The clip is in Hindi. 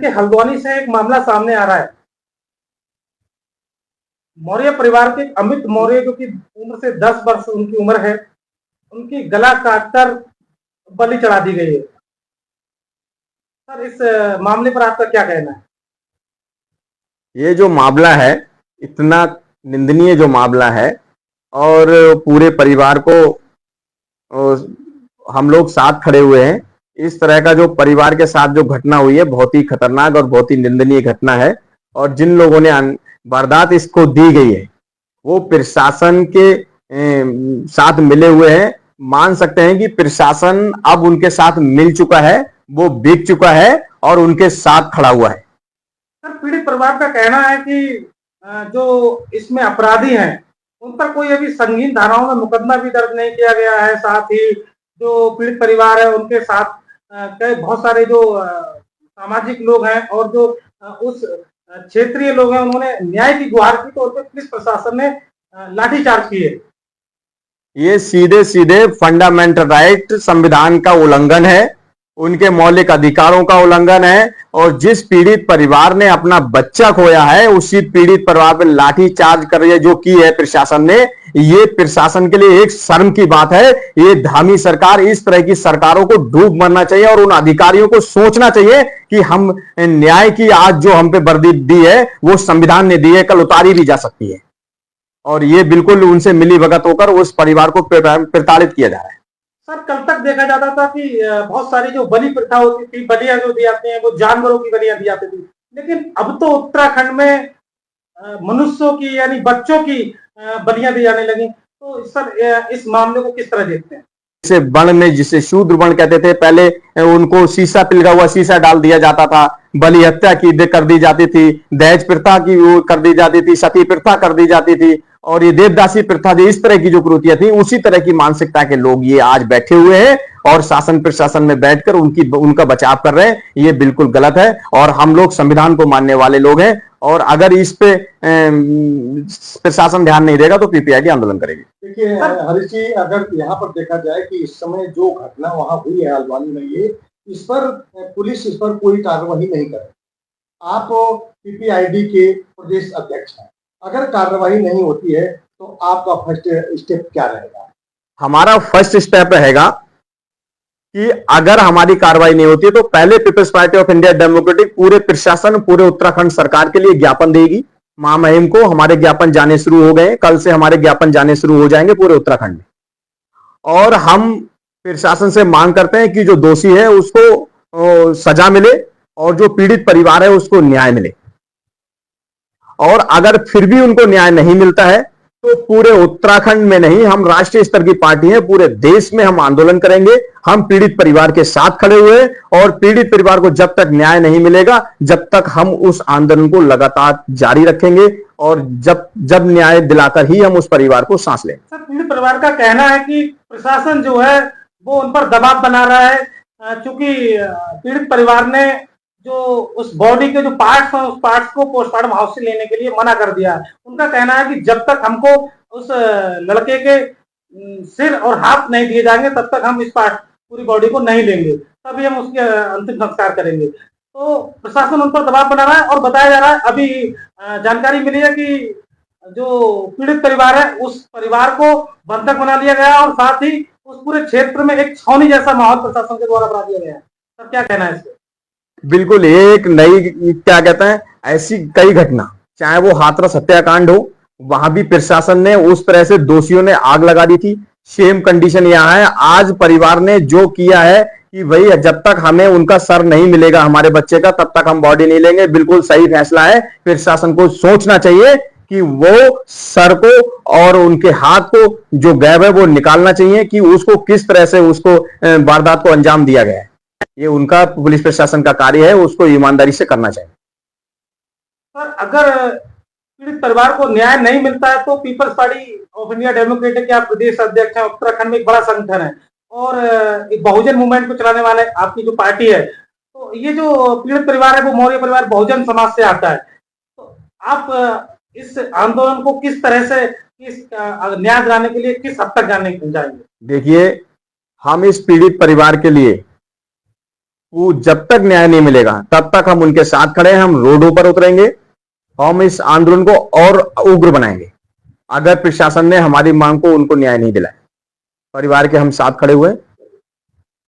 के हल्द्वानी से एक मामला सामने आ रहा है। मौर्य परिवार के अमित मौर्य, जो कि उम्र से 10 वर्ष उनकी उम्र है, उनकी गला काटकर बलि चढ़ा दी गई है। सर, इस मामले पर आपका क्या कहना है? ये जो मामला है, इतना निंदनीय जो मामला है, और पूरे परिवार को हम लोग साथ खड़े हुए हैं। इस तरह का जो परिवार के साथ जो घटना हुई है, बहुत ही खतरनाक और बहुत ही निंदनीय घटना है। और जिन लोगों ने वारदात इसको दी गई है, वो प्रशासन के साथ मिले हुए हैं। मान सकते हैं कि प्रशासन अब उनके साथ मिल चुका है, वो बिक चुका है और उनके साथ खड़ा हुआ है। सर, पीड़ित परिवार का कहना है कि जो इसमें अपराधी हैं, उन पर कोई अभी संगीन धाराओं में मुकदमा भी दर्ज नहीं किया गया है। साथ ही जो पीड़ित परिवार है, उनके साथ कई बहुत सारे जो सामाजिक लोग हैं और जो उस क्षेत्रीय लोग हैं, उन्होंने न्याय की गुहार की, तो उन पर पुलिस प्रशासन ने लाठीचार्ज किए। ये सीधे सीधे फंडामेंटल राइट, संविधान का उल्लंघन है, उनके मौलिक अधिकारों का उल्लंघन है। और जिस पीड़ित परिवार ने अपना बच्चा खोया है, उसी पीड़ित परिवार पर लाठी चार्ज कर जो की है प्रशासन ने, ये प्रशासन के लिए एक शर्म की बात है। ये धामी सरकार, इस तरह की सरकारों को डूब मरना चाहिए और उन अधिकारियों को सोचना चाहिए कि हम न्याय की आज जो हम पे वर्दी दी है, वो संविधान ने दी है, कल उतारी भी जा सकती है। और ये बिल्कुल उनसे मिली भगत होकर उस परिवार को प्रताड़ित किया जा रहा है। सर, कल तक देखा जाता था कि बहुत सारी जो बलि प्रथा होती थी, बलियां जो दी जाती हैं, वो जानवरों की बलियां दी जाती थी। लेकिन अब तो उत्तराखंड में मनुष्यों की, यानी बच्चों की बलियां दी जाने लगी। तो सर, इस मामले को किस तरह देखते हैं? जिसे वर्ण में, जिसे शूद्र वर्ण कहते थे, पहले उनको शीशा, पिलगा हुआ शीशा डाल दिया जाता था, बलि हत्या की कर दी जाती थी, दहेज प्रथा की वो कर दी जाती थी, सती प्रथा कर दी जाती थी, और ये देवदासी प्रथा, जो इस तरह की जो कुरीतियां थी, उसी तरह की मानसिकता के लोग ये आज बैठे हुए हैं और शासन प्रशासन में बैठकर उनका बचाव कर रहे हैं। ये बिल्कुल गलत है और हम लोग संविधान को मानने वाले लोग हैं। और अगर इस पे प्रशासन ध्यान नहीं देगा तो पीपीआईडी आंदोलन करेगी। देखिए हरीश जी, अगर यहाँ पर देखा जाए कि इस समय जो घटना वहां हुई है हल्द्वानी में, ये इस पर पुलिस इस पर कोई कार्रवाई नहीं करे। आप पीपीआईडी के प्रदेश अध्यक्ष हैं, अगर कार्रवाई नहीं होती है तो आपका फर्स्ट स्टेप क्या रहेगा? हमारा फर्स्ट स्टेप रहेगा कि अगर हमारी कार्रवाई नहीं होती है तो पहले people's party of India democratic पूरे प्रशासन, पूरे उत्तराखंड सरकार के लिए ज्ञापन देगी। महामहिम को हमारे ज्ञापन जाने शुरू हो गए, कल से हमारे ज्ञापन जाने शुरू हो जाएंगे पूरे उत्तराखंड में। और हम प्रशासन से मांग करते हैं कि जो दोषी है उसको सजा मिले और जो पीड़ित परिवार है उसको न्याय मिले। और अगर फिर भी उनको न्याय नहीं मिलता है तो पूरे उत्तराखंड में नहीं, हम राष्ट्रीय स्तर की पार्टी हैं, पूरे देश में हम आंदोलन करेंगे। हम पीड़ित परिवार के साथ खड़े हुए हैं और पीड़ित परिवार को जब तक न्याय नहीं मिलेगा, जब तक हम उस आंदोलन को लगातार जारी रखेंगे और जब न्याय दिलाकर ही हम उस परिवार को सांस लेंगे। सर, पीड़ित परिवार का कहना है कि प्रशासन जो है वो उन पर दबाव बना रहा है, क्योंकि पीड़ित परिवार ने जो उस बॉडी के जो पार्ट्स हैं, उस पार्ट्स को पोस्टमार्टम हाउस से लेने के लिए मना कर दिया है। उनका कहना है कि जब तक हमको उस लड़के के सिर और हाथ नहीं दिए जाएंगे, तब तक हम इस पूरी बॉडी को नहीं लेंगे, तभी हम उसके अंतिम संस्कार करेंगे। तो प्रशासन उन पर दबाव बना रहा है और बताया जा रहा है, अभी जानकारी मिली है कि जो पीड़ित परिवार है, उस परिवार को बंधक बना लिया गया और साथ ही उस पूरे क्षेत्र में एक छावनी जैसा माहौल प्रशासन के द्वारा बना दिया गया है। सर, क्या कहना है इससे? बिल्कुल, ये एक नई, क्या कहते हैं, ऐसी कई घटना, चाहे वो हाथरस हत्याकांड हो, वहां भी प्रशासन ने उस तरह से दोषियों ने आग लगा दी थी। सेम कंडीशन यहां है। आज परिवार ने जो किया है कि भाई जब तक हमें उनका सर नहीं मिलेगा हमारे बच्चे का, तब तक हम बॉडी नहीं लेंगे। बिल्कुल सही फैसला है। प्रशासन को सोचना चाहिए कि वो सर को और उनके हाथ को जो गैब है वो निकालना चाहिए कि उसको किस तरह से उसको वारदात को अंजाम दिया गया है। ये उनका, पुलिस प्रशासन का कार्य है, उसको ईमानदारी से करना चाहिए। सर, अगर पीड़ित परिवार को न्याय नहीं मिलता है तो people's party of India democratic के आप प्रदेश अध्यक्ष हैं, उत्तराखंड में एक बड़ा संगठन है और एक बहुजन मूवमेंट को चलाने वाले आपकी जो पार्टी है, तो ये जो पीड़ित परिवार है वो मौर्य परिवार बहुजन समाज से आता है। तो आप इस आंदोलन को किस तरह से, किस न्याय दिलाने के लिए किस हद तक जाएंगे? देखिए, हम इस पीड़ित परिवार के लिए जब तक न्याय नहीं मिलेगा तब तक हम उनके साथ खड़े हैं। हम रोडों पर उतरेंगे, हम इस आंदोलन को और उग्र बनाएंगे अगर प्रशासन ने हमारी मांग को उनको न्याय नहीं दिलाया। परिवार के हम साथ खड़े हुए हैं।